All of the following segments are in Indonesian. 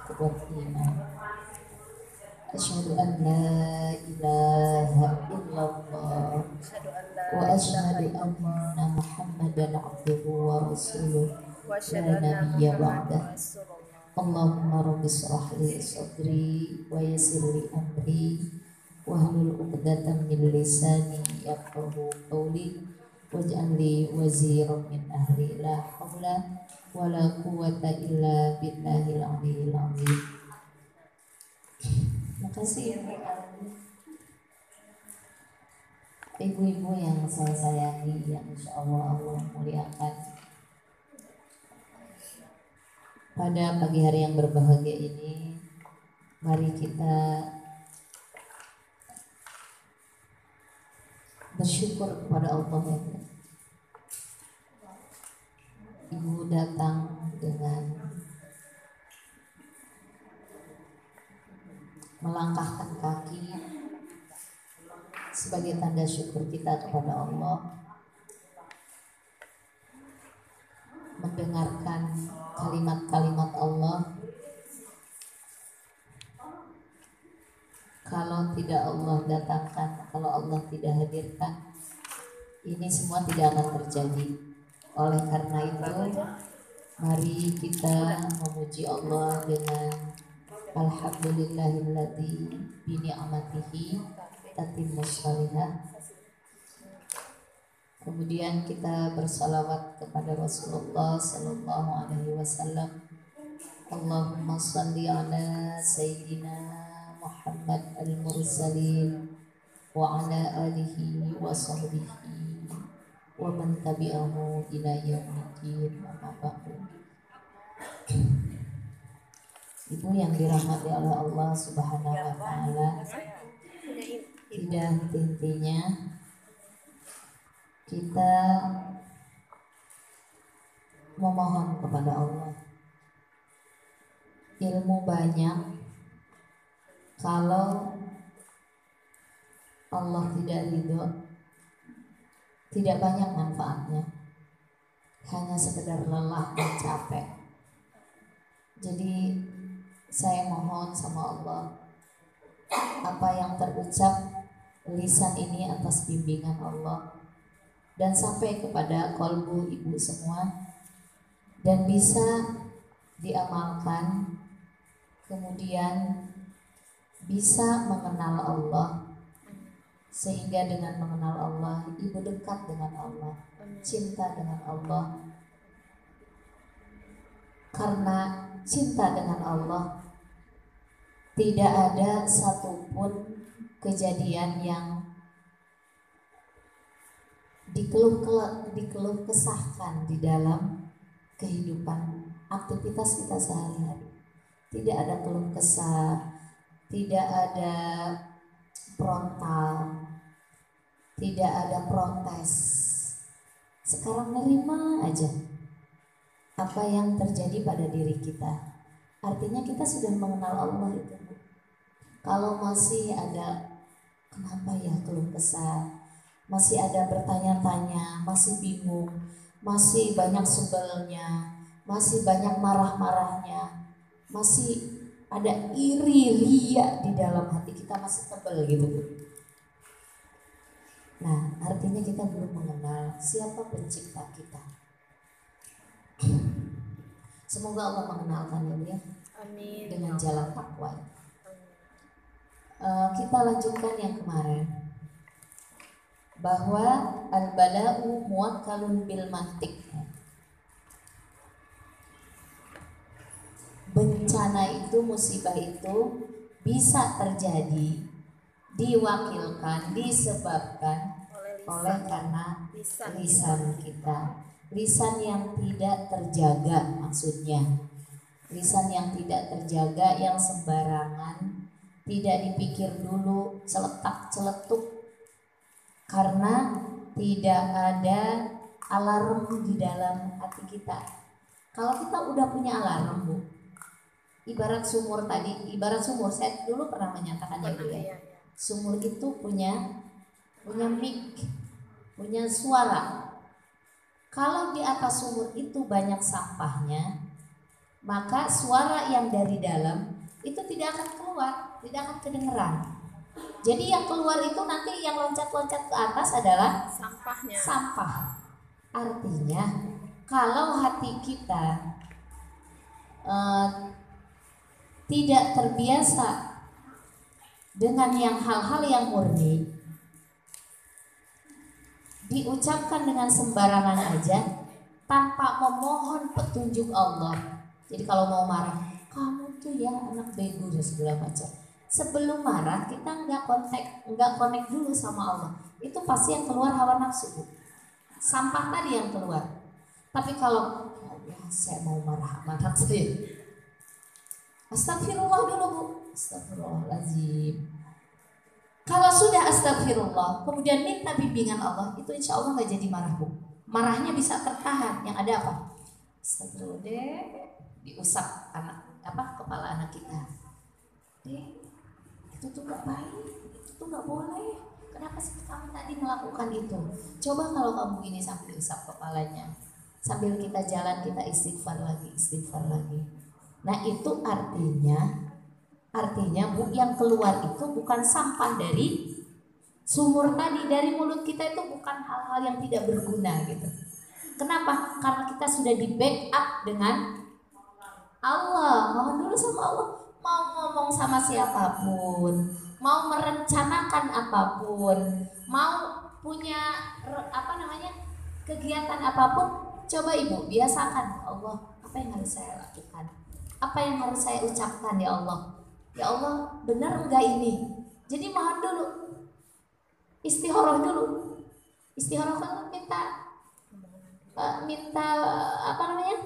beriman. Asyhadu an la ilaha illallah Asyhadu an wa la ilaha asyhadu illallah anna Muhammadan abduhu wa rasuluh wa asyhadu la anna nabiyya Muhammadan ba'dah. rasulullah. Allahumma rabbi shrah li sadri wa yassir li amri wahlul 'uqdatam min lisani yafqahu qawli waj'al li waziran min ahli la haula wala quwwata illa billahil aliyyil azim. Makasih ibu-ibu yang saya sayangi, yang insya Allah Allah muliakan. Pada pagi hari yang berbahagia ini, mari kita bersyukur kepada Allah ya. Ibu datang dengan melangkahkan kaki sebagai tanda syukur kita kepada Allah, mendengarkan kalimat-kalimat Allah. Kalau tidak Allah datangkan, kalau Allah tidak hadirkan, ini semua tidak akan terjadi. Oleh karena itu, mari kita memuji Allah dengan alhamdulillahilladzi bi ni'matihi tatimmus shalihah. Kemudian kita bersalawat kepada Rasulullah sallallahu alaihi wasallam. Allahumma shalli ala sayyidina Muhammad al-mursalin wa ala alihi wa sahbihi wa man tabi'ahu ila yaumiddin. Amma ba'du. Ibu yang dirahmati oleh Allah Subhanahu wa taala, tidak henti-hentinya kita memohon kepada Allah. Ilmu banyak, kalau Allah tidak ridho, tidak banyak manfaatnya, hanya sekedar lelah dan capek. Jadi saya mohon sama Allah, apa yang terucap lisan ini atas bimbingan Allah dan sampai kepada kolbu ibu semua dan bisa diamalkan, kemudian bisa mengenal Allah, sehingga dengan mengenal Allah ibu dekat dengan Allah, cinta dengan Allah. Karena cinta dengan Allah, tidak ada satupun kejadian yang dikeluh kesahkan di dalam kehidupan aktivitas kita sehari-hari. Tidak ada keluh kesah, tidak ada frontal, tidak ada protes. Sekarang nerima aja apa yang terjadi pada diri kita. Artinya kita sudah mengenal Allah itu. Kalau masih ada kenapa ya keluh kesah, masih ada bertanya-tanya, masih bingung, masih banyak sebelnya, masih banyak marah-marahnya, masih ada iri ria di dalam hati kita, masih tebal gitu. Nah, artinya kita belum mengenal siapa pencipta kita. Semoga Allah mengenalkan ya. Amin. Dengan jalan takwa. Kita lanjutkan yang kemarin, bahwa al-bala'u muwakkalun bil mantik. Bencana itu, musibah itu bisa terjadi, diwakilkan, disebabkan oleh karena lisan kita. Lisan yang tidak terjaga, maksudnya lisan yang tidak terjaga, yang sembarangan, tidak dipikir dulu, celetak-celetuk, karena tidak ada alarm di dalam hati kita. Kalau kita udah punya alarm, Bu, ibarat sumur tadi, ibarat sumur, saya dulu pernah menyatakannya Bu ya. Sumur itu punya mic, punya suara. Kalau di atas sumur itu banyak sampahnya, maka suara yang dari dalam itu tidak akan keluar, tidak akan kedengeran. Jadi yang keluar itu nanti yang loncat-loncat ke atas adalah sampahnya. Sampah. Artinya kalau hati kita tidak terbiasa dengan yang hal-hal yang murni, diucapkan dengan sembarangan aja tanpa memohon petunjuk Allah. Jadi kalau mau marah, kamu tuh ya anak bego dan segala macam. Sebelum marah kita nggak connect dulu sama Allah. Itu pasti yang keluar hawa nafsu. Sampah tadi yang keluar. Tapi kalau ya, saya mau marah saya. Astagfirullah dulu Bu. Astagfirullahaladzim. Kalau sudah astagfirullah, kemudian minta bimbingan Allah, itu insya Allah nggak jadi marah Bu. Marahnya bisa tertahan. Yang ada apa? Astagfirullah deh, diusap kepala anak kita. Deh, itu tuh nggak baik, itu tuh nggak boleh. Kenapa sih kamu tadi melakukan itu? Coba kalau kamu gini sambil diusap kepalanya, sambil kita jalan kita istighfar lagi. Nah itu artinya Bu, yang keluar itu bukan sampah dari sumur tadi, dari mulut kita itu bukan hal-hal yang tidak berguna gitu. Kenapa? Karena kita sudah di backup dengan Allah. Mohon dulu sama Allah. Mau ngomong sama siapapun, mau merencanakan apapun, mau punya kegiatan apapun, coba Ibu biasakan. Allah, apa yang harus saya lakukan? Apa yang harus saya ucapkan ya Allah? Ya Allah, benar enggak ini? Jadi mohon dulu, istikharah dulu. Istikharah kan minta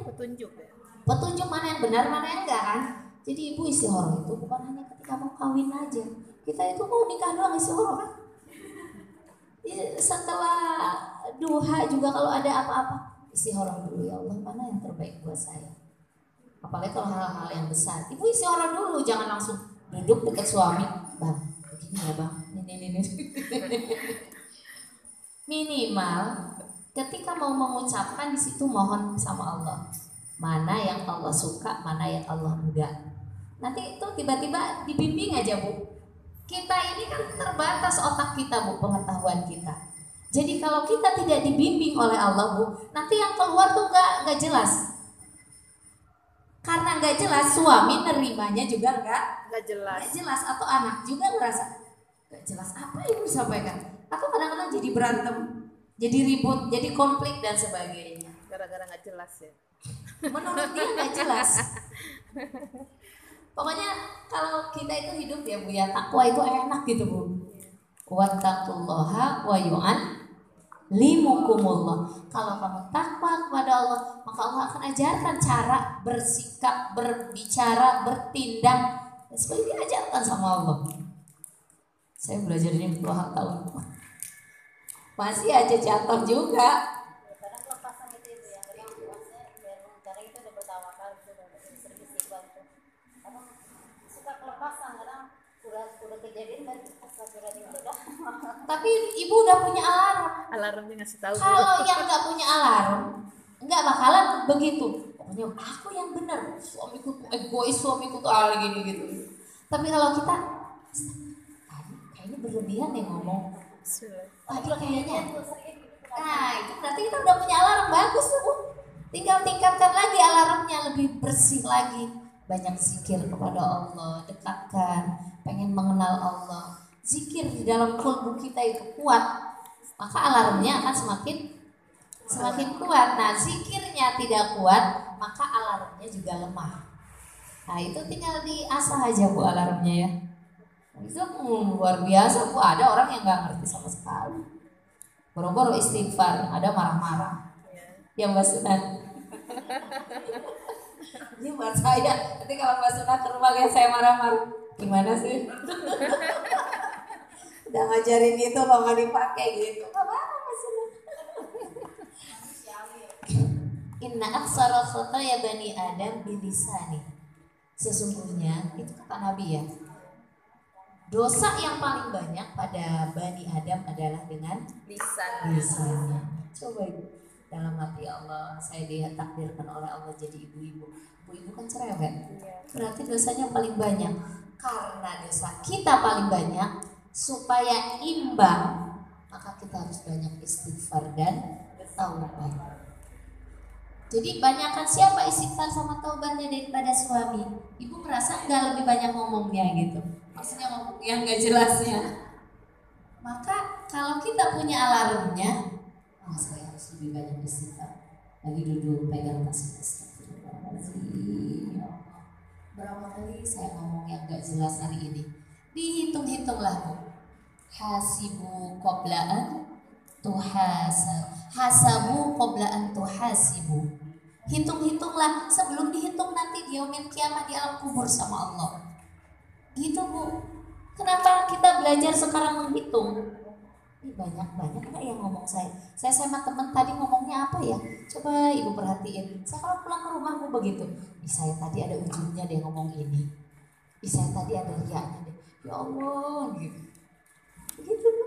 petunjuk. Petunjuk mana yang benar, mana yang enggak kan? Jadi Ibu istikharah itu bukan hanya ketika mau kawin aja. Kita itu mau nikah doang istikharah kan? Setelah duha juga kalau ada apa-apa istikharah dulu, ya Allah mana yang terbaik buat saya. Apalagi kalau hal-hal yang besar, Ibu istikharah dulu, jangan langsung duduk dekat suami, Bang, begini ya Bang, ini. Minimal ketika mau mengucapkan di situ mohon sama Allah. Mana yang Allah suka, mana yang Allah enggak. Nanti itu tiba-tiba dibimbing aja Bu. Kita ini kan terbatas otak kita Bu, pengetahuan kita. Jadi kalau kita tidak dibimbing oleh Allah Bu, nanti yang keluar tuh enggak jelas. Karena nggak jelas, suami nerimanya juga nggak jelas, atau anak juga ngerasa nggak jelas apa yang disampaikan, atau kadang-kadang jadi berantem, jadi ribut, jadi konflik dan sebagainya. Gara-gara nggak jelas ya. Menurut dia nggak jelas. Pokoknya kalau kita itu hidup ya Bu ya, takwa itu enak gitu Bu. Wattaqullaha wa limukumullah. Kalau kamu takwa kepada Allah, maka Allah akan ajarkan cara bersikap, berbicara, bertindak. Seperti diajarkan sama Allah. Saya belajar ini puluhan tahun, masih aja jatuh juga. Kadang kelepasan itu ya, kadang itu udah bertawakal, udah sering istighfar itu. Kadang suka kelepasan, kadang udah kejadian dan udah. Tapi Ibu udah punya alarm. Alarmnya ngasih tahu. Kalau yang nggak punya alarm, nggak bakalan begitu. Pokoknya aku yang benar, suamiku egois, suamiku tuh gini gitu. Tapi kalau kita kayaknya berlebihan nih ngomong. Aduh kayaknya. Nah itu berarti kita udah punya alarm, bagus tuh Bu. Tinggal tingkatkan lagi alarmnya, lebih bersih lagi. Banyak zikir kepada Allah, dekatkan, pengen mengenal Allah. Zikir di dalam kalbu kita itu kuat, maka alarmnya akan semakin kuat. Nah zikirnya tidak kuat, maka alarmnya juga lemah. Nah itu tinggal diasah aja Bu alarmnya ya. Itu luar biasa Bu, ada orang yang nggak ngerti sama sekali. Boro-boro istighfar, ada marah-marah. Yang Mbak Sunat. Ini buat saya, nanti kalau Mbak Sunat ke rumah kayak saya marah-marah, gimana sih? Udah ngajarin gitu kok nggak dipakai gitu. Apa-apa Mbak Sunat. Inna aksara khotaya bani Adam bilisani. Sesungguhnya itu kata Nabi ya, dosa yang paling banyak pada Bani Adam adalah dengan lisannya. Coba Ibu, dalam hati Allah, saya ditakdirkan oleh Allah jadi ibu-ibu. Ibu-ibu kan cerewet, berarti dosanya paling banyak. Karena dosa kita paling banyak, supaya imbang, maka kita harus banyak istighfar dan taubat. Jadi banyakkan siapa istighfar sama taubatnya daripada suami. Ibu merasa nggak lebih banyak ngomongnya gitu, maksudnya ngomong yang nggak jelasnya. Maka kalau kita punya alarmnya, oh saya harus lebih banyak istighfar. Lagi duduk pegang tas, astagfirullahaladzim, ya Allah, berapa kali saya ngomong yang nggak jelas hari ini. Dihitung-hitunglah Bu. Hasibu qoblaan tuhasab, hasabu qoblaan tuhasibu. Hitung-hitunglah sebelum dihitung nanti di yaumil kiamah di alam kubur sama Allah. Gitu Bu. Kenapa kita belajar sekarang menghitung? Ini banyak nggak yang ngomong saya? Saya sama teman tadi ngomongnya apa ya? Coba Ibu perhatiin. Saya kalau pulang ke rumah Bu begitu. Saya tadi ada ujungnya dia ngomong ini. Saya tadi ada riaknya deh. Ya Allah gitu. Begitu Bu.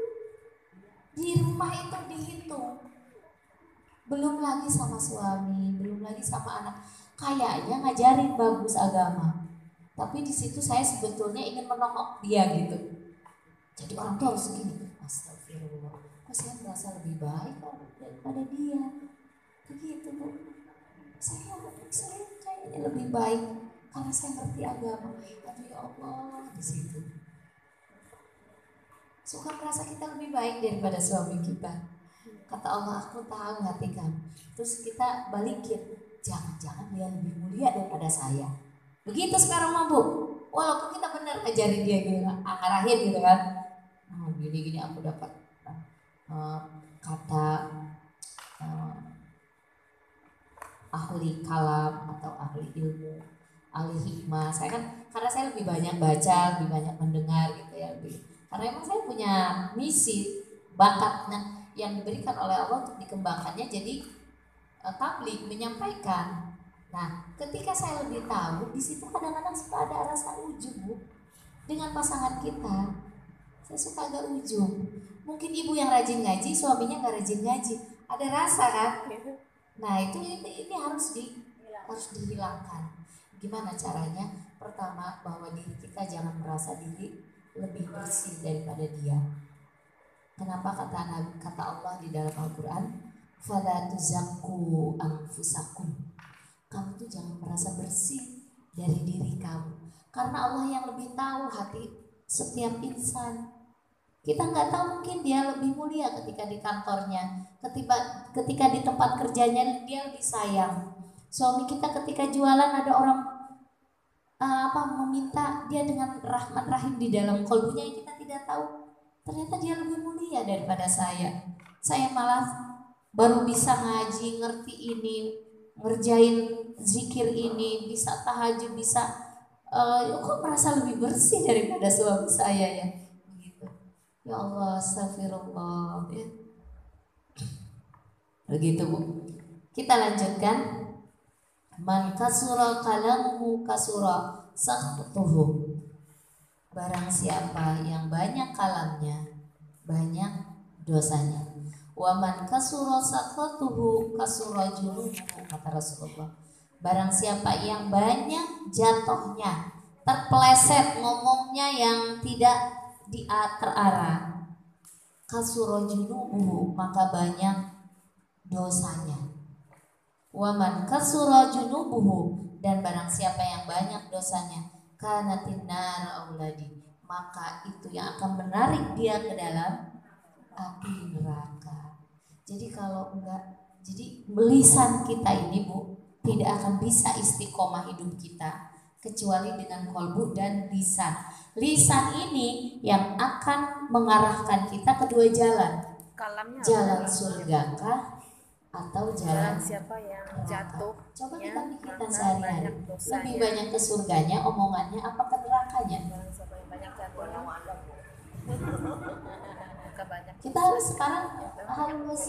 Di rumah itu dihitung. Belum lagi sama suami, belum lagi sama anak. Kayaknya ngajarin bagus agama, tapi di situ saya sebetulnya ingin menongok dia gitu. Jadi orang tuh harus begini. Astagfirullah, kok saya merasa lebih baik daripada dia. Begitu Bu. Saya kayaknya lebih baik karena saya ngerti agama. Aduh ya Allah, di situ suka merasa kita lebih baik daripada suami kita. Kata Allah, aku tahu hati kamu. Terus kita balikin, jangan-jangan dia lebih mulia daripada saya. Begitu sekarang mah Bu. Walaupun kita benar ajarin dia gitu, arahin gitu kan. Gini aku dapat kata ahli kalam atau ahli ilmu, ahli hikmah. Saya kan karena saya lebih banyak baca, lebih banyak mendengar gitu ya. Karena emang saya punya misi, bakatnya yang diberikan oleh Allah untuk dikembangkannya jadi tabligh, menyampaikan. Nah, ketika saya lebih tahu, di situ kadang-kadang suka ada rasa ujub Bu dengan pasangan kita. Saya suka agak ujub. Mungkin ibu yang rajin ngaji, suaminya nggak rajin ngaji. Ada rasa kan? Nah, ini harus dihilangkan. Gimana caranya? Pertama, bahwa diri kita jangan merasa diri lebih bersih daripada dia. Kenapa kata Allah di dalam Al-Quran, fala tuzakku anfusakum. Kamu tuh jangan merasa bersih dari diri kamu, karena Allah yang lebih tahu hati setiap insan. Kita nggak tahu, mungkin dia lebih mulia ketika di kantornya, ketika di tempat kerjanya dia lebih sayang. Suami kita ketika jualan ada orang meminta dia dengan rahmat rahim di dalam kolbunya yang kita tidak tahu. Ternyata dia lebih mulia daripada saya. Saya malah baru bisa ngaji, ngerti ini, ngerjain zikir ini, bisa tahajud, bisa kok merasa lebih bersih daripada suami saya ya. Begitu. Ya Allah, astagfirullah. Ya. Begitu Bu. Kita lanjutkan. Man kasura kalamuhu kasura sakhtuhu. Barang siapa yang banyak kalamnya, banyak dosanya. Wa man kasura sakhtuhu kasura junubuhu, kata Rasulullah. Barang siapa yang banyak jatuhnya, terpeleset ngomongnya yang tidak terarah, kasura junubuhu, maka banyak dosanya. Waman kasura junubuhu, dan barang siapa yang banyak dosanya, kanatin nar auladi, maka itu yang akan menarik dia ke dalam api neraka. Jadi kalau enggak, jadi lisan kita ini Bu tidak akan bisa istiqomah hidup kita kecuali dengan kolbu dan lisan. Lisan ini yang akan mengarahkan kita ke dua jalan. Kalamnya jalan surga kah atau jalan siapa yang jatuh. Coba kita pikirkan sehari-hari. Lebih banyak ke surganya omongannya apa ke nerakanya? Siapa yang banyak jatuh. Kita harus sekarang harus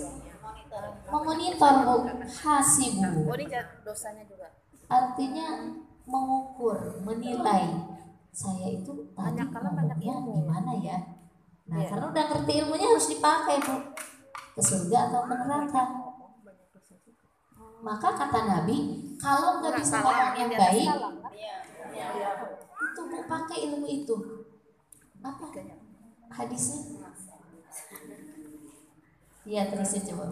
memonitor Bu, hasibu. Oh, ini dosanya juga. Artinya mengukur, menilai saya itu tadi ngomongnya gimana ya. Nah karena udah ngerti ilmunya harus dipakai Bu, ke surga atau ke neraka. Maka kata Nabi, kalau nggak bisa ngomong yang di atas baik, kalam, kan? itu Bu pakai ilmu itu. Apa hadisnya? Iya, terusin coba.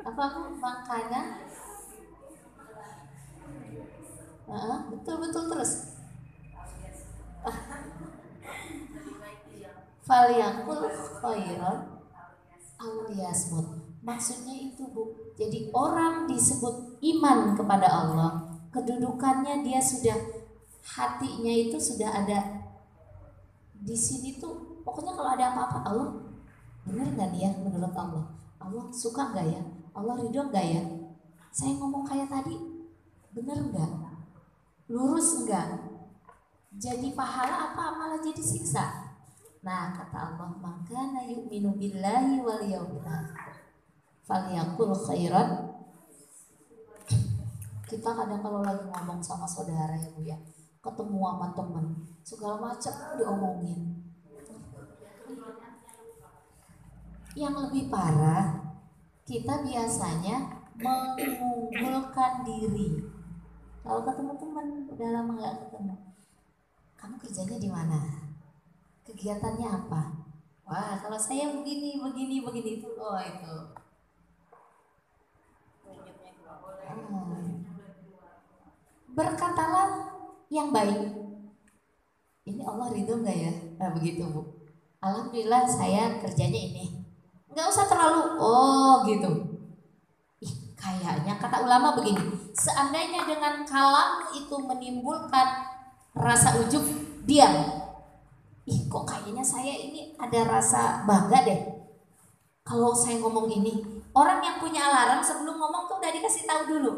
Apa Bu? Makanya betul terus. Falyakul khairan aw liyasmut. Maksudnya itu Bu. Jadi orang disebut iman kepada Allah, kedudukannya dia sudah, hatinya itu sudah ada di sini tuh. Pokoknya kalau ada apa-apa, Allah benar nggak dia menurut Allah? Allah suka nggak ya? Allah ridho nggak ya? Saya ngomong kayak tadi benar nggak? Lurus nggak? Jadi pahala apa malah jadi siksa? Nah, kata Allah, maka na yu'minu billahi wal yawmil akhir falyaqul khairan. Kita kadang kalau lagi ngomong sama saudara ya Bu ya, ketemu sama temen, segala macam diomongin. Yang lebih parah, kita biasanya mengunggulkan diri. Kalau ketemu teman, udah lama nggak ketemu, kamu kerjanya di mana? Kegiatannya apa? Wah, kalau saya begini itu, oh itu. Berkatalah yang baik. Ini Allah ridho nggak ya? Nah begitu Bu. Alhamdulillah saya kerjanya ini. Nggak usah terlalu, oh gitu. Kayaknya kata ulama begini, seandainya dengan kalam itu menimbulkan rasa ujub, diam. Kok kayaknya saya ini ada rasa bangga deh kalau saya ngomong ini. Orang yang punya alarm sebelum ngomong tuh udah dikasih tahu dulu.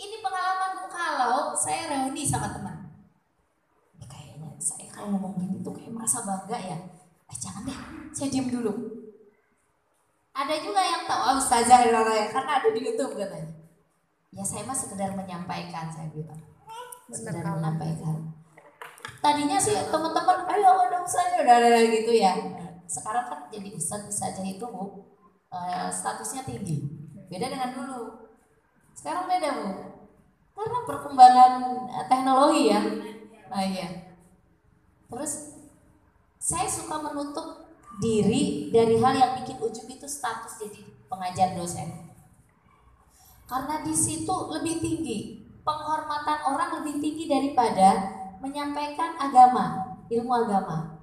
Ini pengalamanku kalau saya reuni sama teman. Kayaknya saya kalau ngomong gini tuh kayak merasa bangga ya. Jangan deh, saya diam dulu. Ada juga yang tahu, ustazah karena ada di YouTube katanya. Ya saya mah sekedar menyampaikan, saya bilang. Sekedar menyampaikan. Tadinya sih teman-teman, ayo dong ustazah, udah gitu ya. Sekarang kan jadi ustazah itu Bu, statusnya tinggi. Beda dengan dulu. Sekarang beda Bu. Karena perkembangan teknologi ya. Nah iya. Terus saya suka menutup diri dari hal yang bikin ujub itu status jadi pengajar dosen. Karena di situ lebih tinggi, penghormatan orang lebih tinggi daripada menyampaikan agama, ilmu agama.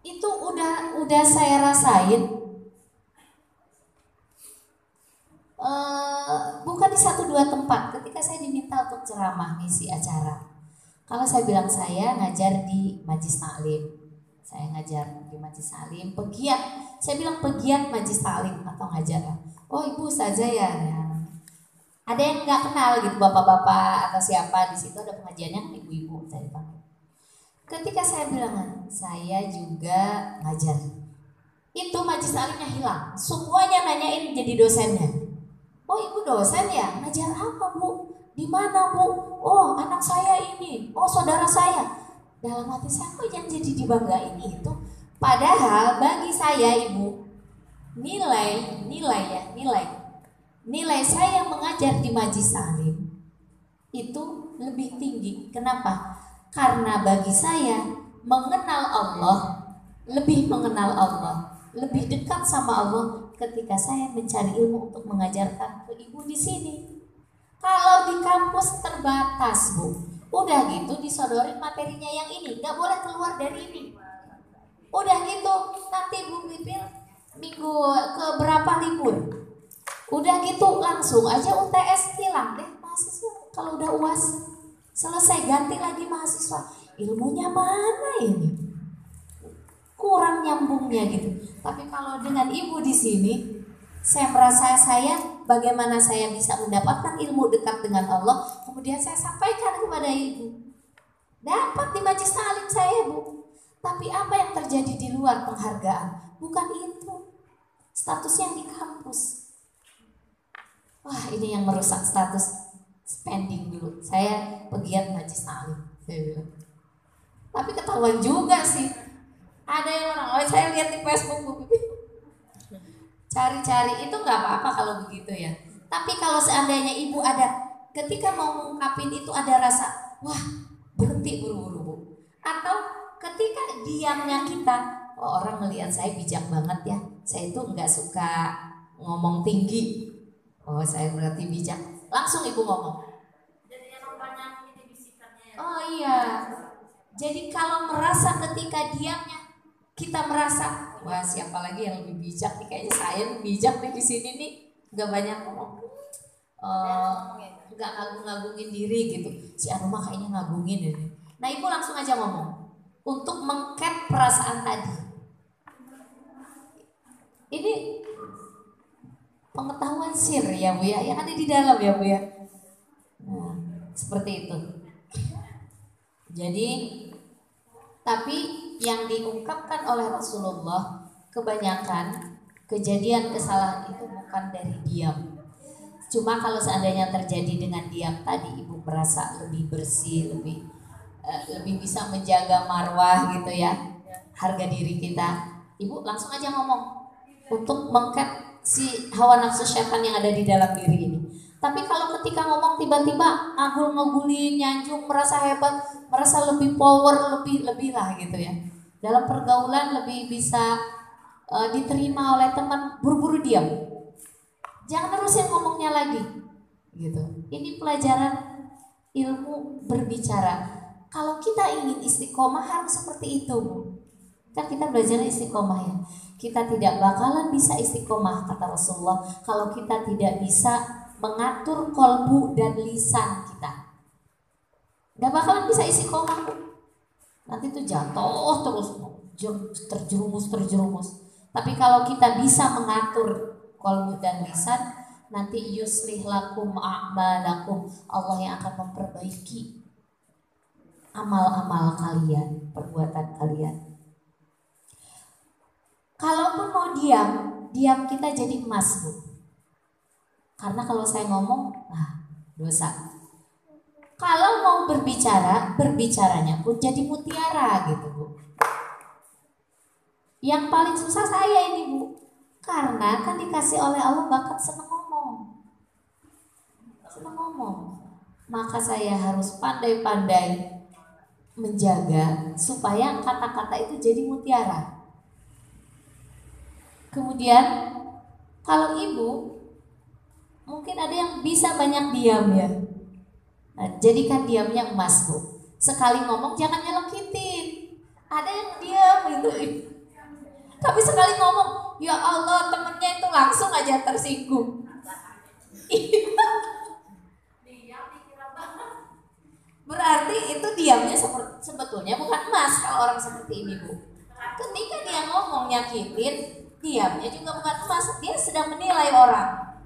Itu udah saya rasain. Bukan di 1-2 tempat. Ketika saya diminta untuk ceramah ngisi acara, kalau saya bilang saya ngajar di Majlis Taklim, saya ngajar di Majlis Taklim, pegiat. Saya bilang pegiat Majlis Taklim atau ngajar. Oh ibu saja ya. Ada yang nggak kenal gitu, bapak-bapak atau siapa di situ ada pengajiannya ibu-ibu saya dipanggil. Ketika saya bilang saya juga ngajar, itu Majlis Taklimnya hilang. Semuanya nanyain jadi dosennya. Oh ibu dosen ya, ngajar apa Bu? Di mana Bu? Oh anak saya ini, oh saudara saya. Dalam hati saya kok yang jadi dibanggain itu. Padahal bagi saya ibu, nilai saya mengajar di Majlis Taklim itu lebih tinggi. Kenapa? Karena bagi saya mengenal Allah, lebih mengenal Allah, lebih dekat sama Allah ketika saya mencari ilmu untuk mengajarkan ke ibu di sini. Kalau di kampus terbatas Bu, udah gitu disodorin materinya yang ini, nggak boleh keluar dari ini. Udah gitu nanti Bu Pipil minggu ke berapa libur, udah gitu langsung aja UTS hilang deh mahasiswa. Kalau udah UAS selesai ganti lagi mahasiswa, ilmunya mana ini? Kurang nyambungnya gitu. Tapi kalau dengan ibu di sini, saya merasa bagaimana saya bisa mendapatkan ilmu dekat dengan Allah, kemudian saya sampaikan kepada ibu. Dapat di Majlis Taklim saya Bu. Tapi apa yang terjadi di luar penghargaan? Bukan itu. Status yang di kampus. Wah ini yang merusak status spending dulu. Saya pegiat Majlis Taklim, saya bilang. Tapi ketahuan juga sih. Ada yang orang, saya lihat di Facebook Bu Pipi. cari-cari itu nggak apa-apa kalau begitu ya. Tapi kalau seandainya ibu ada ketika mau mengungkapin itu ada rasa wah berhenti buru-buru Bu. Atau ketika diamnya kita, oh orang melihat saya bijak banget ya, saya itu nggak suka ngomong tinggi, oh saya berarti bijak, langsung ibu ngomong. Jadi emang banyak ini bisikannya ya. Oh iya, jadi kalau merasa ketika diamnya kita merasa wah siapa lagi yang lebih bijak nih, kayaknya saya lebih bijak nih di sini nih, nggak banyak ngomong, nggak ngagung-ngagungin diri gitu. Si Anu mah kayaknya ngagungin ini. Nah ibu langsung aja ngomong untuk mengcap perasaan tadi. Ini pengetahuan sir ya Bu ya, yang ada di dalam ya Bu ya. Nah seperti itu. Jadi tapi yang diungkapkan oleh Rasulullah kebanyakan kejadian kesalahan itu bukan dari diam. Cuma kalau seandainya terjadi dengan diam tadi, ibu merasa lebih bersih, lebih bisa menjaga marwah gitu ya, harga diri kita. Ibu langsung aja ngomong untuk mengkat si hawa nafsu syaitan yang ada di dalam diri ini. Tapi kalau ketika ngomong tiba-tiba ngagul-ngagulin, nyanjung, merasa hebat, merasa lebih power, lebih lah gitu ya. Dalam pergaulan lebih bisa diterima oleh teman, buru-buru diam. Jangan terusin ngomongnya lagi. Gitu. Ini pelajaran ilmu berbicara. Kalau kita ingin istiqomah harus seperti itu. Kan kita belajar istiqomah ya. Kita tidak bakalan bisa istiqomah kata Rasulullah kalau kita tidak bisa mengatur kolbu dan lisan kita. Gak bakalan bisa istiqomah. Nanti tuh jatuh terjerumus. Tapi kalau kita bisa mengatur kolbu dan lisan, nanti yuslih lakum a'malakum, Allah yang akan memperbaiki amal-amal kalian, perbuatan kalian. Kalaupun mau diam kita jadi emas Bu. Karena kalau saya ngomong, nah dosa. Kalau mau berbicara, berbicaranya pun jadi mutiara gitu Bu. Yang paling susah saya ini Bu, karena kan dikasih oleh Allah bakat senang ngomong. Maka saya harus pandai-pandai menjaga supaya kata-kata itu jadi mutiara. Kemudian kalau ibu mungkin ada yang bisa banyak diam ya. Nah, jadikan diamnya emas Bu. Sekali ngomong jangan nyelokitin. Ada yang diam gitu. Tapi sekali ngomong, ya Allah temennya itu langsung aja tersinggung. Berarti itu diamnya sebetulnya bukan emas kalau orang seperti ini Bu. Ketika dia ngomong nyakitin, diamnya juga bukan emas. Dia sedang menilai orang,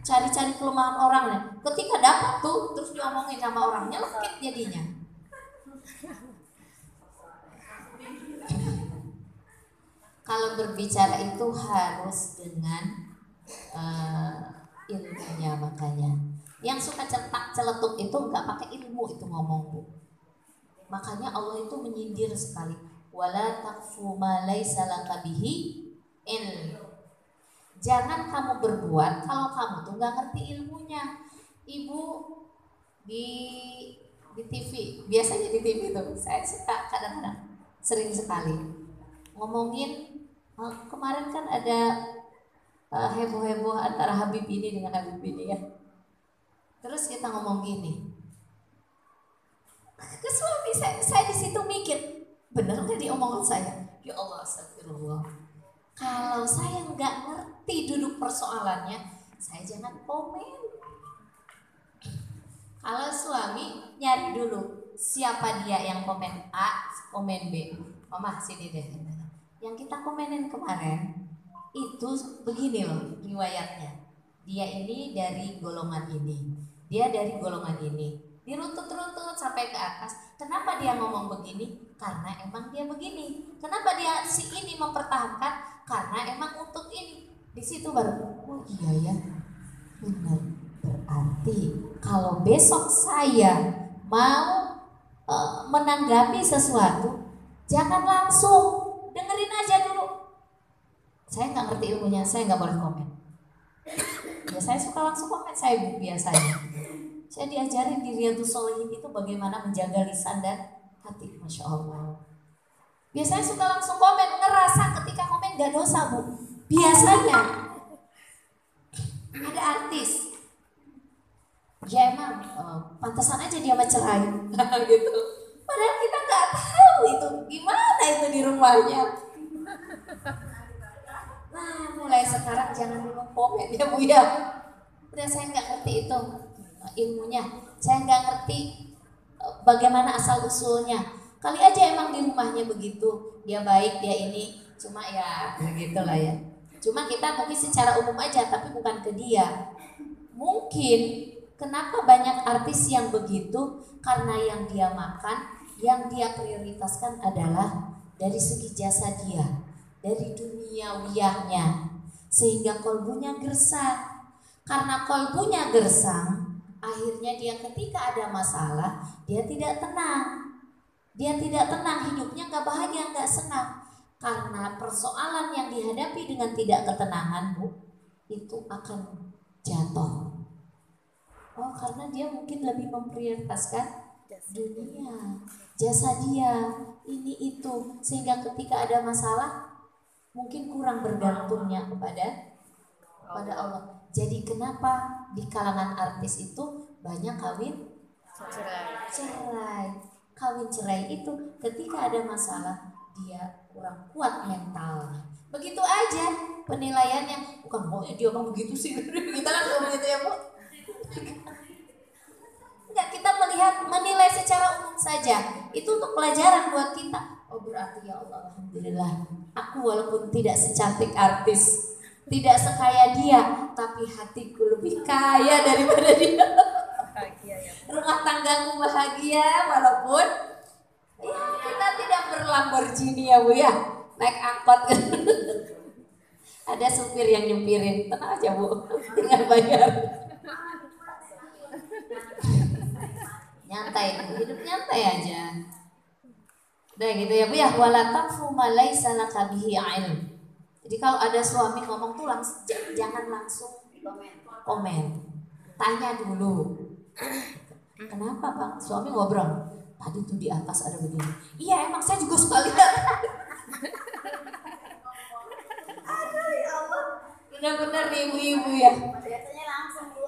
cari-cari kelemahan orangnya. Ketika dapat tuh terus diomongin sama orangnya, lekit jadinya. Kalau berbicara itu harus dengan ilmunya, makanya yang suka cetak celetuk itu nggak pakai ilmu itu ngomong Bu. Makanya Allah itu menyindir sekali. Wala taqfu ma laisa laka bihi ilm. Jangan kamu berbuat kalau kamu tuh nggak ngerti ilmunya. Ibu di TV, biasanya di TV tuh saya suka kadang-kadang sering sekali ngomongin. Kemarin kan ada heboh-heboh antara Habib ini dengan Habib ini ya. Terus kita ngomong gini, ke suami saya di situ mikir, bener nggak diomongan saya? Ya Allah, astagfirullah. Kalau saya nggak ngerti duduk persoalannya, saya jangan komen. Kalau suami nyari dulu siapa dia yang komen A, komen B. Mama sini deh. Yang kita komenin kemarin itu begini loh riwayatnya. Dia ini dari golongan ini, dia dari golongan ini. Dirutut-rutut sampai ke atas. Kenapa dia ngomong begini? Karena emang dia begini. Kenapa dia si ini mempertahankan? Karena emang untuk ini. Di situ baru, oh iya ya, benar. Berarti kalau besok saya mau menanggapi sesuatu, jangan langsung, dengerin aja dulu. Saya nggak ngerti ilmunya, saya nggak boleh komen. Ya saya suka langsung komen, saya biasanya. Saya diajarin di Riyadhus Shalihin itu bagaimana menjaga lisan dan hati, Masya Allah. Biasanya suka langsung komen, ngerasa ketika komen gak dosa Bu. Biasanya ada artis, ya emang pantesan aja dia cerai gitu. Padahal kita nggak tahu itu gimana itu di rumahnya. Nah mulai sekarang jangan dulu komen ya Bu ya. Udah saya nggak ngerti itu ilmunya, saya nggak ngerti bagaimana asal usulnya. Kali aja emang di rumahnya begitu, dia baik, dia ini, cuma ya begitulah ya. Cuma kita mungkin secara umum aja, tapi bukan ke dia. Mungkin kenapa banyak artis yang begitu, karena yang dia makan, yang dia prioritaskan adalah dari segi jasa dia, dari duniawiyahnya, sehingga kolbunya gersang. Karena kolbunya gersang, akhirnya dia ketika ada masalah, dia tidak tenang. Dia tidak tenang, hidupnya gak bahagia, gak senang. Karena persoalan yang dihadapi dengan tidak ketenangan Bu, itu akan jatuh. Oh karena dia mungkin lebih memprioritaskan dunia, jasa dia, ini itu. Sehingga ketika ada masalah, mungkin kurang bergantungnya kepada Allah. Jadi kenapa di kalangan artis itu banyak kawin cerai. Kawin cerai itu ketika ada masalah dia kurang kuat mentalnya. Begitu aja penilaiannya, bukan mau dia ngomong begitu sih. Kita kan ngomong gitu ya Bu. Enggak, kita menilai secara umum saja. Itu untuk pelajaran buat kita. Oh berarti ya Allah, alhamdulillah. Aku walaupun tidak secantik artis, tidak sekaya dia, tapi hatiku lebih kaya daripada dia. Bahagia ya. Rumah tanggaku bahagia walaupun ya kita tidak berlamborghini ya Bu ya, naik angkot. Ada supir yang nyupirin, tenang aja Bu, tinggal bayar. Nyantai, hidup nyantai aja. Udah gitu ya Bu ya, wala taqfu ma laisa laka bihi ilm. Jadi kalau ada suami ngomong tuh jangan langsung komen. Tanya dulu. Kenapa Bang? Suami ngobrol. Tadi tuh di atas ada begini. Iya emang saya juga suka lihat. Aduh ya Allah. Benar-benar ibu-ibu ya. Biasanya langsung Bu,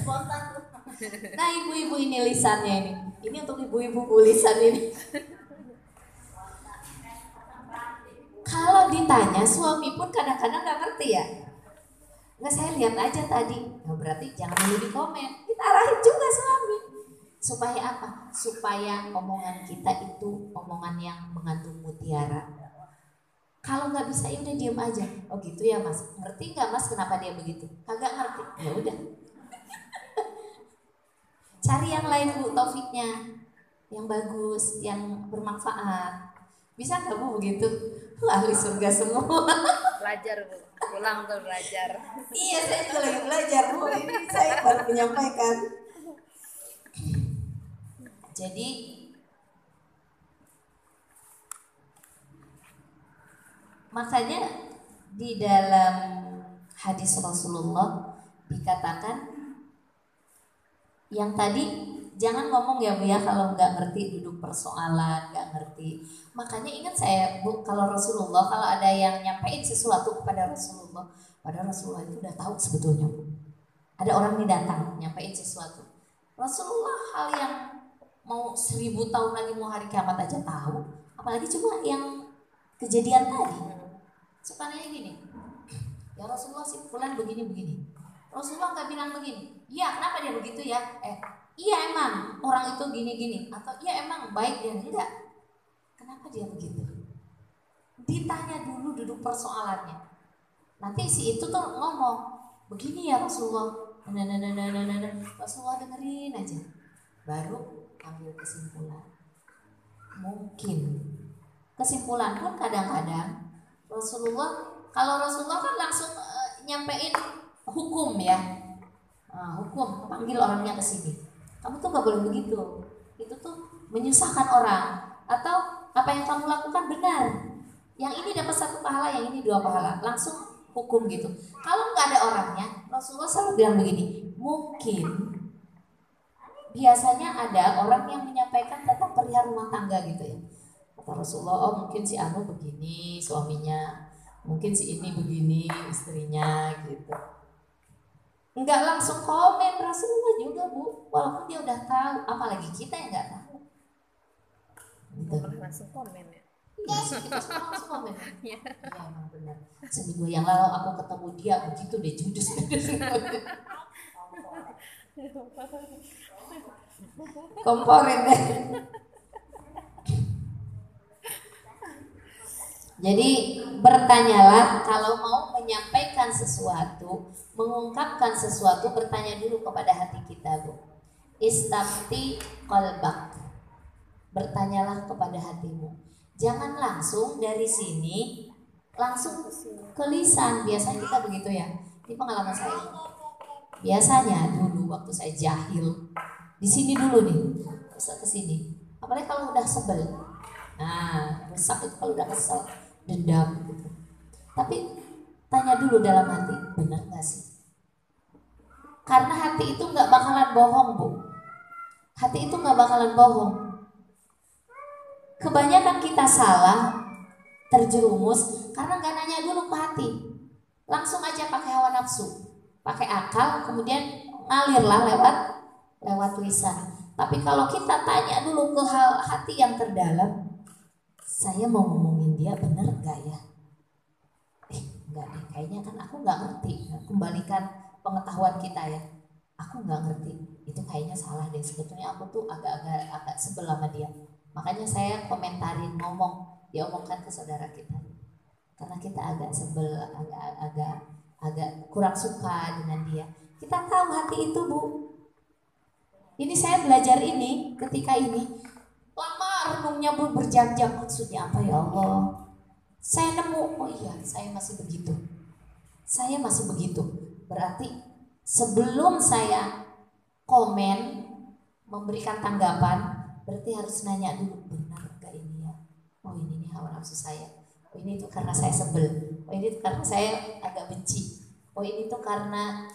spontan Bu. Nah ibu-ibu ini lisannya ini. Ini untuk ibu-ibu Bu lisan ini. Kalau ditanya suami pun kadang-kadang gak ngerti ya. Nggak, saya lihat aja tadi. Nah, berarti jangan dulu di komen. Kita arahin juga suami. Supaya apa? Supaya omongan kita itu omongan yang mengandung mutiara. Kalau nggak bisa ya udah diem aja. Oh gitu ya Mas. Ngerti nggak Mas kenapa dia begitu? Kagak ngerti. Ya udah. Cari yang lain Bu taufiknya. Yang bagus, yang bermanfaat. Bisa nggak Bu begitu? Ahli surga semua. Belajar Bu, pulang tuh belajar. Iya saya juga lagi belajar Bu. Ini saya baru menyampaikan. Jadi makanya di dalam hadis Rasulullah dikatakan yang tadi jangan ngomong ya Bu ya kalau nggak ngerti duduk persoalan, nggak ngerti. Makanya ingat saya Bu, kalau Rasulullah kalau ada yang nyampein sesuatu kepada Rasulullah, padahal Rasulullah itu udah tahu sebetulnya Bu. Ada orang ini datang nyampein sesuatu. Rasulullah hal yang mau 1000 tahun lagi mau hari kiamat aja tahu, apalagi cuma yang kejadian tadi. Suka nanya gini, ya Rasulullah sih fulan begini. Rasulullah nggak bilang begini, iya kenapa dia begitu ya? Iya emang orang itu gini, atau iya emang baik dia enggak. Kenapa dia begitu? Ditanya dulu duduk persoalannya. Nanti si itu tuh ngomong, begini ya Rasulullah. Rasulullah dengerin aja. Baru ambil kesimpulan. Mungkin kesimpulan pun kadang-kadang kalau Rasulullah kan langsung nyampein hukum ya. Hukum, panggil orangnya ke sini. Kamu tuh gak boleh begitu. Itu tuh menyusahkan orang. Atau apa yang kamu lakukan benar. Yang ini dapat 1 pahala, yang ini 2 pahala, langsung hukum gitu. Kalau nggak ada orangnya, Rasulullah selalu bilang begini, mungkin biasanya ada orang yang menyampaikan tentang perihal rumah tangga gitu ya. Kata Rasulullah, oh mungkin si Anu begini suaminya, mungkin si ini begini istrinya gitu. Enggak langsung komen Rasulullah juga Bu, walaupun dia udah tahu, apalagi kita yang nggak tahu. Gitu. Langsung komen ya. Iya sih, kita semua langsung komen. Iya. Iya emang benar. Seminggu yang lalu aku ketemu dia begitu deh judus. Komporin deh. Jadi bertanyalah kalau mau menyampaikan sesuatu, mengungkapkan sesuatu, bertanya dulu kepada hati kita, Bu. Istafti qalbak. Bertanyalah kepada hatimu. Jangan langsung dari sini langsung ke lisan. Biasanya kita begitu ya. Ini pengalaman saya. Biasanya dulu waktu saya jahil, di sini dulu nih, bisa ke sini. Apalagi kalau udah sebel. Nah, rusak itu kalau udah kesel, dendam gitu. Tapi tanya dulu dalam hati, benar nggak sih? Karena hati itu nggak bakalan bohong, Bu. Hati itu nggak bakalan bohong. Kebanyakan kita salah, terjerumus karena nggak nanya dulu ke hati, langsung aja pakai hawa nafsu, pakai akal, kemudian ngalirlah lewat lisan. Tapi kalau kita tanya dulu ke hati yang terdalam, saya mau ngomongin dia bener nggak ya? Enggak deh, kayaknya kan aku nggak ngerti. Kembalikan pengetahuan kita ya, aku nggak ngerti. Itu kayaknya salah deh. Sebetulnya aku tuh agak sebel sama dia. Makanya saya komentarin, diomongkan ke saudara kita. Karena kita agak sebel, agak kurang suka dengan dia. Kita tahu hati itu, Bu. Ini saya belajar ini ketika ini lama renungnya berjam-jam, maksudnya apa ya Allah? Saya nemu, oh iya, saya masih begitu. Saya masih begitu. Berarti sebelum saya komen, memberikan tanggapan, berarti harus nanya dulu, benar gak ini ya? Oh ini nih hawa nafsu saya. Oh ini tuh karena saya sebel. Oh ini tuh karena saya agak benci. Oh ini tuh karena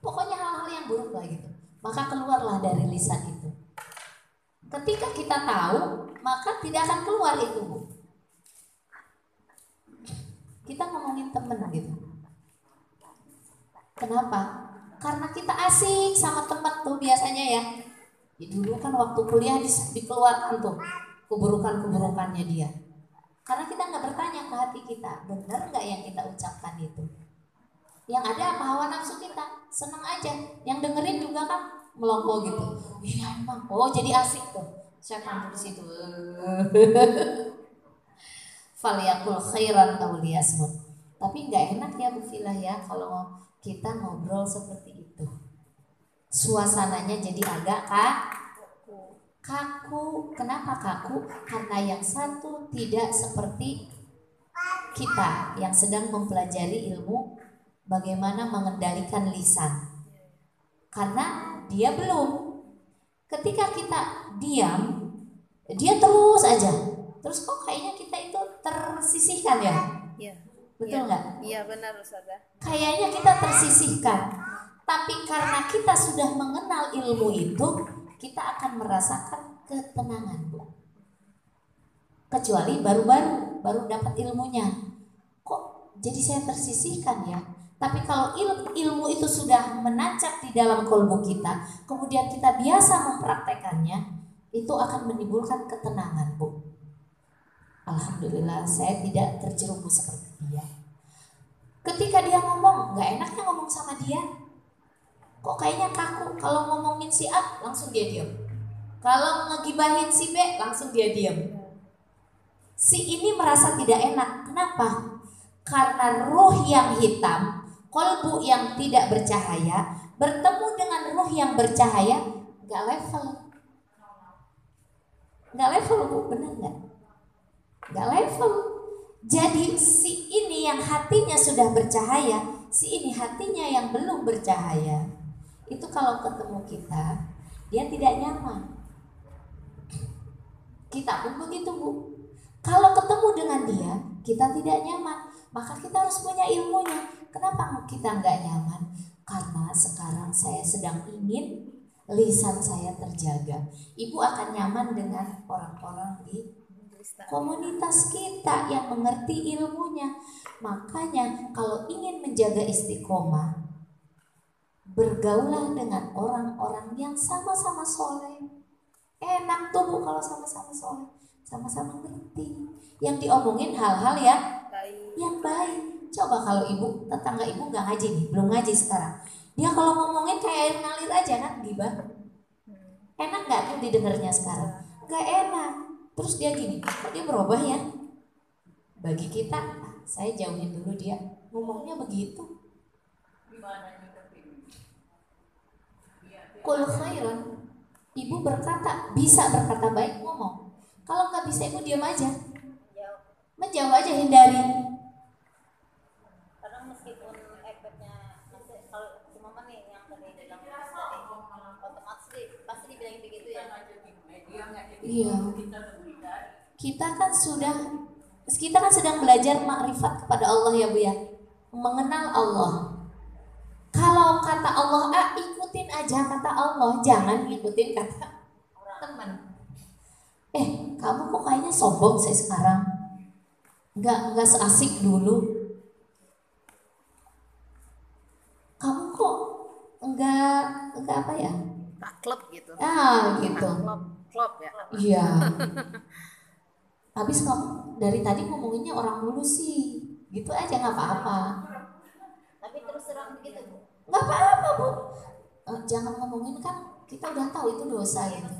pokoknya hal-hal yang buruk lah gitu. Maka keluarlah dari lisan itu. Ketika kita tahu, maka tidak akan keluar itu, Bu. Kita ngomongin temen gitu. Kenapa? Karena kita asik sama teman tuh biasanya ya. Dulu kan waktu kuliah dikeluarkan tuh keburukan-keburukannya dia. Karena kita nggak bertanya ke hati kita, benar nggak yang kita ucapkan itu? Yang ada apa hawa nafsu kita, seneng aja. Yang dengerin juga kan melongo gitu. Iya emang, oh jadi asik tuh. Saya tampil di situ. Faliyakul khairan aw liyasmut. Tapi nggak enak ya Bu Filah ya kalau kita ngobrol seperti itu. Suasananya jadi agak kaku. Kenapa kaku? Karena yang satu tidak seperti kita yang sedang mempelajari ilmu bagaimana mengendalikan lisan. Karena dia belum. Ketika kita diam, dia terus aja. Terus kok kayaknya kita itu tersisihkan ya? Iya. Betul nggak? Iya benar Ustazah. Kayaknya kita tersisihkan. Tapi karena kita sudah mengenal ilmu itu, kita akan merasakan ketenangan, Bu. Kecuali baru dapat ilmunya. Kok jadi saya tersisihkan ya? Tapi kalau ilmu itu sudah menancap di dalam kolbu kita, kemudian kita biasa mempraktekannya, itu akan menimbulkan ketenangan, Bu. Alhamdulillah saya tidak terjerumus seperti dia. Ketika dia ngomong, nggak enaknya ngomong sama dia. Kok kayaknya kaku. Kalau ngomongin si A, langsung dia diam. Kalau ngegibahin si B, langsung dia diam. Si ini merasa tidak enak. Kenapa? Karena ruh yang hitam, kolbu yang tidak bercahaya, bertemu dengan ruh yang bercahaya, nggak level. Nggak level, Bu, benar nggak? Nggak level. Jadi si ini yang hatinya sudah bercahaya, si ini hatinya yang belum bercahaya. Itu kalau ketemu kita, dia tidak nyaman. Kita pun begitu, Bu. Kalau ketemu dengan dia, kita tidak nyaman, maka kita harus punya ilmunya. Kenapa kita nggak nyaman? Karena sekarang saya sedang ingin lisan saya terjaga. Ibu akan nyaman dengan orang-orang di komunitas kita yang mengerti ilmunya. Makanya kalau ingin menjaga istiqomah, bergaulah dengan orang-orang yang sama-sama soleh. Enak tuh Bu kalau sama-sama soleh, sama-sama ngerti. Yang diomongin hal-hal yang baik. Coba kalau ibu, tetangga ibu nggak ngaji nih, belum ngaji sekarang. Dia kalau ngomongin kayak air ngalir aja kan, gibah. Enak nggak tuh didengarnya sekarang? Nggak enak. Terus dia gini, kok dia berubah ya? Bagi kita, saya jauhin dulu dia. Ngomongnya begitu. Qul khairan. Ibu berkata, bisa berkata baik, ngomong. Kalau nggak bisa ibu diam aja. Menjauh aja, hindari. Karena meskipun efeknya nanti kalau cuma nih yang tadi bilang otomatis pasti dibilang begitu ya. Iya. Kita kan sedang belajar makrifat kepada Allah ya Bu ya. Mengenal Allah. Kalau kata Allah A, ikutin aja kata Allah, jangan ngikutin kata teman. Kamu kok kayaknya sombong saya sekarang. Enggak seasik dulu. Kamu kok enggak apa ya? Taklep gitu. Gitu. Klop ya. Iya. Habis kamu dari tadi ngomonginnya orang mulu sih. Gitu aja nggak apa-apa. Tapi terus terang begitu Bu. Nggak apa-apa Bu. Jangan ngomongin kan kita udah tahu itu dosa gitu.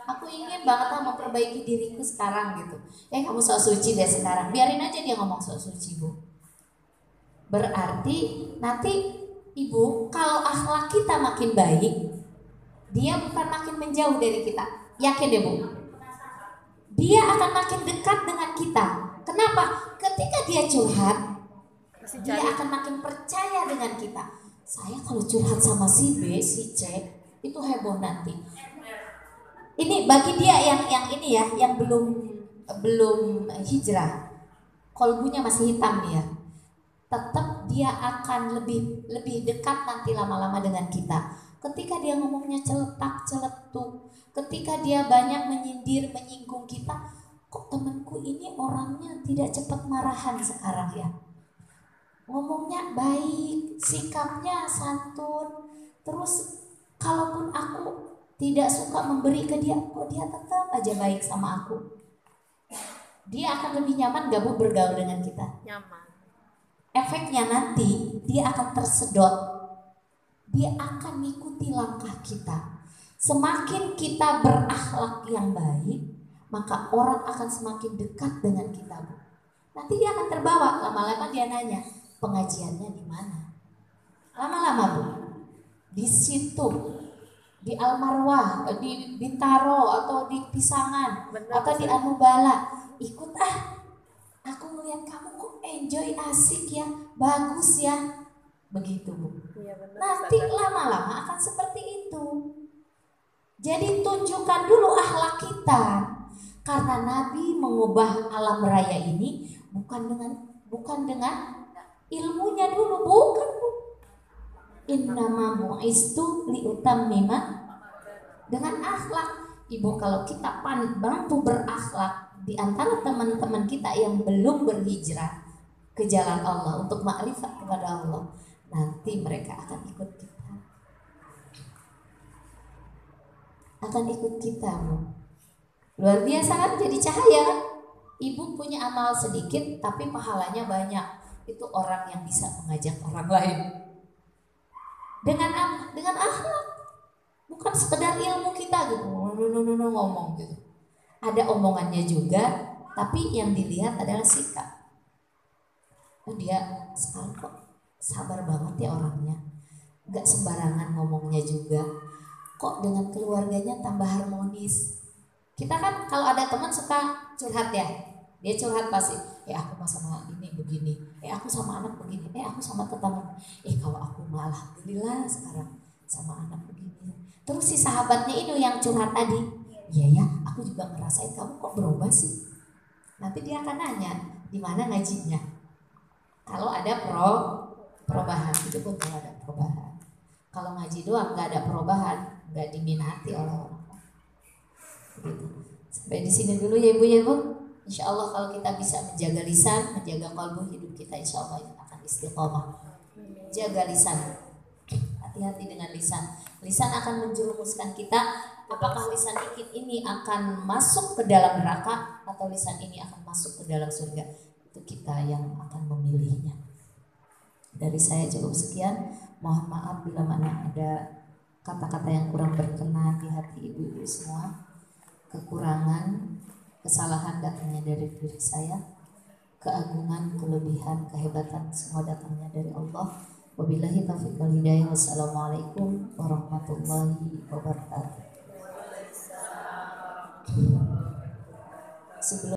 Aku ingin banget memperbaiki diriku sekarang gitu. Kamu sok suci deh sekarang. Biarin aja dia ngomong sok suci Bu. Berarti nanti Ibu kalau akhlak kita makin baik, dia bukan makin menjauh dari kita. Yakin deh Bu. Dia akan makin dekat dengan kita. Kenapa? Ketika dia curhat, dia akan makin percaya dengan kita. Saya kalau curhat sama si B, si C, itu heboh nanti. Ini bagi dia yang ini ya, yang belum hijrah, kolbunya masih hitam dia. Tetap dia akan lebih dekat nanti lama-lama dengan kita. Ketika dia ngomongnya celetak celetuk, ketika dia banyak menyindir, menyinggung kita, kok temanku ini orangnya tidak cepat marahan sekarang ya. Ngomongnya baik, sikapnya santun. Terus kalaupun aku tidak suka memberi ke dia, kok dia tetap aja baik sama aku. Dia akan lebih nyaman gak Bu bergaul dengan kita? Nyaman. Efeknya nanti dia akan tersedot. Dia akan mengikuti langkah kita. Semakin kita berakhlak yang baik, maka orang akan semakin dekat dengan kita Bu. Nanti dia akan terbawa, lama-lama dia nanya, pengajiannya di mana? Lama-lama Bu, di situ, di Almarwah, di Bintaro atau di Pisangan, atau di Anubala, ikut aku melihat kamu kok enjoy, asik ya, bagus ya, begitu Bu. Iya, benar, Nanti lama-lama akan seperti itu. Jadi tunjukkan dulu akhlak kita, karena Nabi mengubah alam raya ini bukan dengan ilmunya dulu, bukan Bu. Innama bu'istu liutammima, dengan akhlak. Ibu kalau kita mampu berakhlak di antara teman-teman kita yang belum berhijrah ke jalan Allah untuk makrifat kepada Allah, nanti mereka akan ikut kita. Bu. Luar biasa kan, jadi cahaya kan? Ibu punya amal sedikit tapi pahalanya banyak. Itu orang yang bisa mengajak orang lain dengan akhlak, bukan sekedar ilmu kita gitu ngomong gitu. Ada omongannya juga, tapi yang dilihat adalah sikap. Dia sekarang kok sabar banget ya orangnya, gak sembarangan ngomongnya juga, kok dengan keluarganya tambah harmonis. Kita kan kalau ada teman suka curhat ya, dia curhat pasti, aku sama ini begini, aku sama anak begini, aku sama tetangga, kalau aku malah alhamdulillah sekarang sama anak begini. Terus si sahabatnya itu yang curhat tadi, iya ya, aku juga ngerasain kamu kok berubah sih. Nanti dia akan nanya, di mana ngajinya? Kalau ada perubahan, itu pun kalau ada perubahan. Kalau ngaji doang nggak ada perubahan, nggak diminati oleh orang. Gitu. Sampai di sini dulu ya Ibu ya Bu. Insya Allah kalau kita bisa menjaga lisan, menjaga kalbu, hidup kita insya Allah akan istiqomah. Jaga lisan. Hati-hati dengan lisan. Lisan akan menjerumuskan kita. Apakah lisan ini akan masuk ke dalam neraka atau lisan ini akan masuk ke dalam surga? Itu kita yang akan memilihnya. Dari saya cukup sekian. Mohon maaf bila mana ada kata-kata yang kurang berkenan di hati ibu-ibu semua. Kekurangan, kesalahan datangnya dari diri saya. Keagungan, kelebihan, kehebatan semua datangnya dari Allah. Wabillahi taufiq wal hidayah. Wassalamualaikum warahmatullahi wabarakatuh. Sebelum